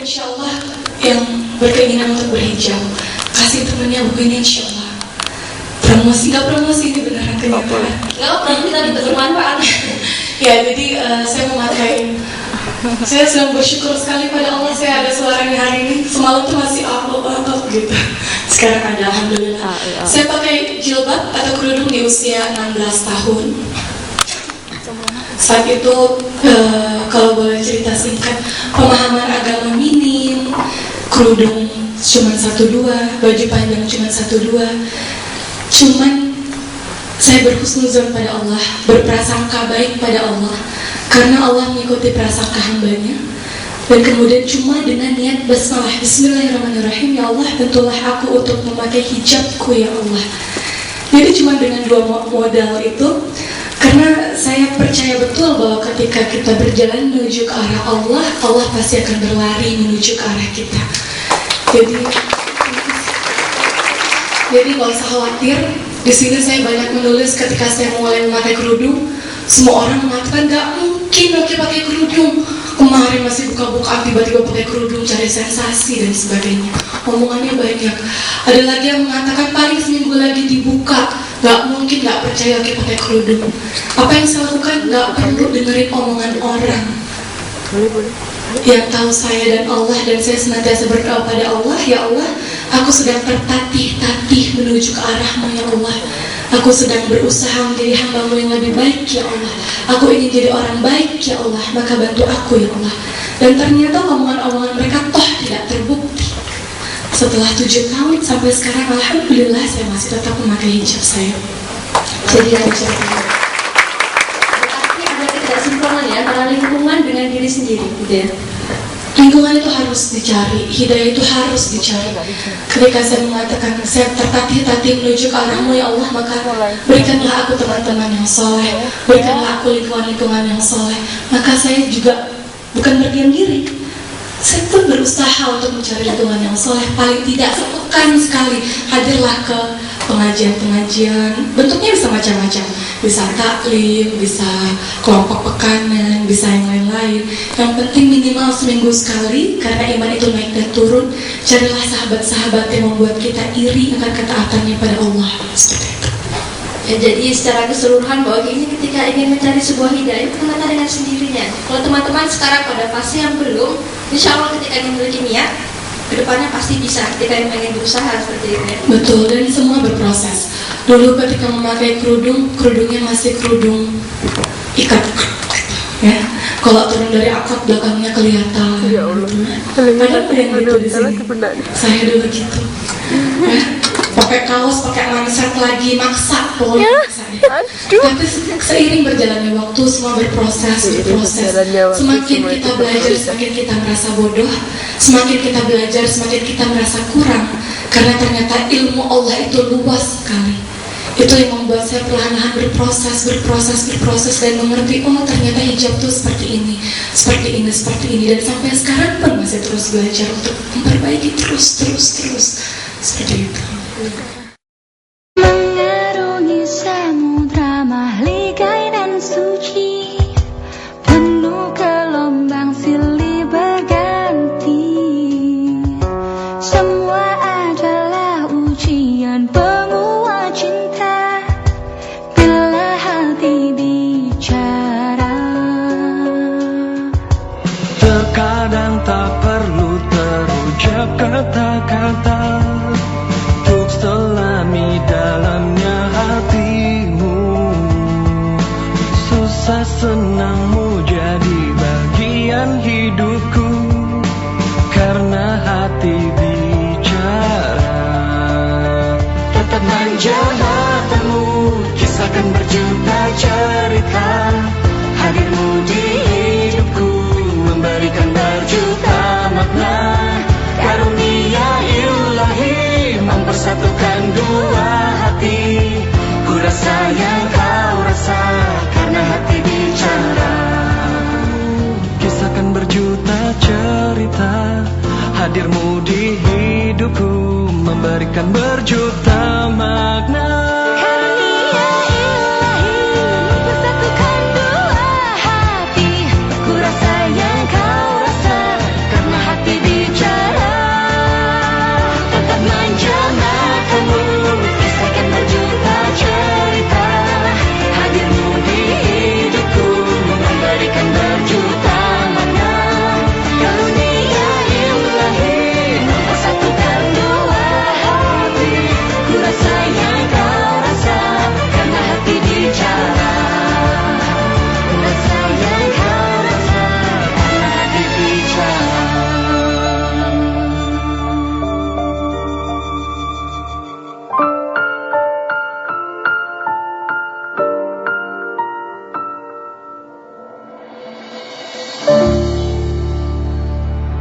insya Allah yang berkeinginan untuk berhijab, kasih temennya buku ini insya Allah. Promosi, nggak promosi, ini beneran kenyataan. Nggak promosi tapi bermanfaat. Ya, jadi saya memakai. Saya sedang bersyukur sekali pada Allah saya ada suaranya hari ini. Semalam tuh masih apa gitu. Sekarang ada, alhamdulillah. Saya pakai jilbab atau kerudung di usia 16 tahun. Saat itu kalau boleh cerita singkat, pemahaman agama minim, kerudung cuma 1-2, baju panjang cuma 1-2. Cuman saya berhusnuzon pada Allah, berprasangka baik pada Allah, karena Allah mengikuti prasangka hambanya. Dan kemudian cuma dengan niat basmalah, bismillahirrahmanirrahim, ya Allah tentulah aku untuk memakai hijabku ya Allah. Jadi cuma dengan 2 modal itu, karena saya percaya betul bahwa ketika kita berjalan menuju ke arah Allah, Allah pasti akan berlari menuju ke arah kita. Jadi nggak usah khawatir. Di sini saya banyak menulis ketika saya mulai memakai kerudung, semua orang mengatakan nggak mungkin Oki pakai kerudung. Kemarin masih buka-bukaan, tiba-tiba pakai kerudung cari sensasi dan sebagainya. Omongannya banyak. Ada lagi yang mengatakan paling seminggu lagi dibuka. Nggak mungkin, nggak percaya Oki pakai kerudung. Apa yang saya lakukan? Nggak perlu dengerin omongan orang. Yang tahu saya dan Allah, dan saya senantiasa berdoa pada Allah, ya Allah, aku sedang tertatih-tatih menuju ke arah-Mu ya Allah. Aku sedang berusaha menjadi hamba-Mu yang lebih baik ya Allah. Aku ingin jadi orang baik ya Allah, maka bantu aku ya Allah. Dan ternyata omongan-omongan mereka toh tidak terbukti. Setelah 7 tahun sampai sekarang, alhamdulillah saya masih tetap memakai hijab saya. Jadi hijab saya. Sempurna ya antara lingkungan dengan diri sendiri gitu ya. Lingkungan itu harus dicari, hidayah itu harus dicari. Ketika saya mengatakan saya tertatih-tatih menuju ke arah-Mu ya Allah, maka berikanlah aku teman-teman yang soleh, berikanlah aku lingkungan-lingkungan yang soleh. Maka saya juga bukan berdiam diri, saya pun berusaha untuk mencari lingkungan yang soleh. Paling tidak sepekan sekali hadirlah ke pengajian-pengajian. Bentuknya bisa macam-macam, bisa taklim, bisa kelompok pekanan, bisa yang lain-lain. Yang penting minimal seminggu sekali, karena iman itu naik dan turun. Carilah sahabat-sahabat yang membuat kita iri akan ketaatannya pada Allah. Seperti itu. Ya, jadi secara keseluruhan bahwa ini ketika ingin mencari sebuah hidayah itu ternyata dengan sendirinya. Kalau teman-teman sekarang pada fase yang belum, insya Allah ketika ingin memiliki niat, kedepannya pasti bisa ketika ingin berusaha seperti itu ya. Betul, dan semua berproses. Dulu ketika memakai kerudung, kerudungnya masih kerudung ikat, ya. Kalau turun dari akad belakangnya kelihatan. Ya Allah. Ada yang gitu di sini. Saya dulu gitu. Ya. Pakai kaos, pakai manset lagi, maksa pokoknya maksa. Tapi seiring berjalannya waktu, semua berproses. Semakin kita belajar, semakin kita merasa bodoh. Semakin kita belajar, semakin kita merasa kurang. Karena ternyata ilmu Allah itu luas sekali. Itu yang membuat saya perlahan-lahan berproses dan mengerti, oh ternyata hijab itu seperti ini. Dan sampai sekarang pun masih terus belajar untuk memperbaiki terus. Seperti itu. Mengarungi samudra mahligai dan suci, penuh gelombang silih berganti. Semua adalah ujian penguat cinta, bila hati bicara. Terkadang tak perlu terucap kata-kata, selami dalamnya hatimu. Susah senangmu jadi bagian hidupku, karena hati bicara. Tetap manja matamu, kisahkan berjuta cerita. Hadirmu di hidupku, memberikan berjuta makna. Karunia ilahi mempersatukan dua hati. Ku rasa yang kau rasa, karena hati bicara. Kisahkan berjuta cerita. Hadirmu di hidupku, memberikan berjuta